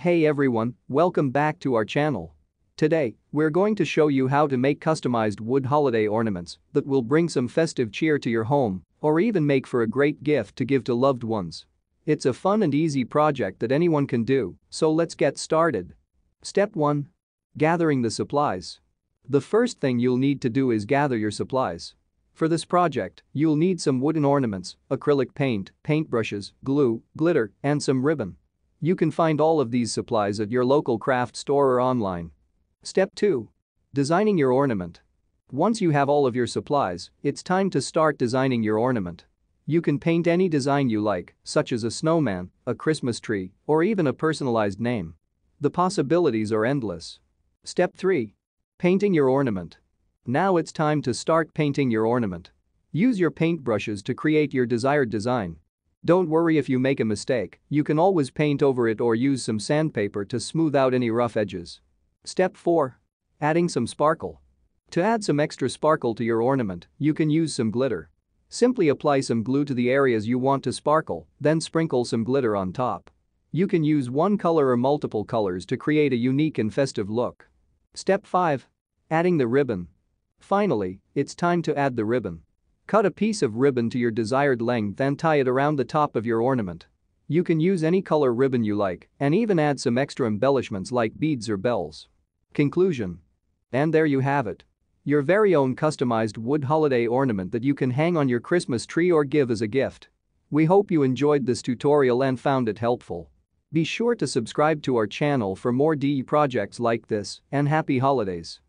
Hey everyone, welcome back to our channel. Today, we're going to show you how to make customized wood holiday ornaments that will bring some festive cheer to your home or even make for a great gift to give to loved ones. It's a fun and easy project that anyone can do, so let's get started. Step 1. Gathering the supplies. The first thing you'll need to do is gather your supplies. For this project, you'll need some wooden ornaments, acrylic paint, paintbrushes, glue, glitter, and some ribbon. You can find all of these supplies at your local craft store or online. Step 2. Designing your ornament. Once you have all of your supplies, it's time to start designing your ornament. You can paint any design you like, such as a snowman, a Christmas tree, or even a personalized name. The possibilities are endless. Step 3. Painting your ornament. Now it's time to start painting your ornament. Use your paintbrushes to create your desired design. Don't worry if you make a mistake, you can always paint over it or use some sandpaper to smooth out any rough edges. Step 4. Adding some sparkle. To add some extra sparkle to your ornament, you can use some glitter. Simply apply some glue to the areas you want to sparkle, then sprinkle some glitter on top. You can use one color or multiple colors to create a unique and festive look. Step 5. Adding the ribbon. Finally, it's time to add the ribbon. Cut a piece of ribbon to your desired length and tie it around the top of your ornament. You can use any color ribbon you like and even add some extra embellishments like beads or bells. Conclusion. And there you have it. Your very own customized wood holiday ornament that you can hang on your Christmas tree or give as a gift. We hope you enjoyed this tutorial and found it helpful. Be sure to subscribe to our channel for more DIY projects like this, and happy holidays.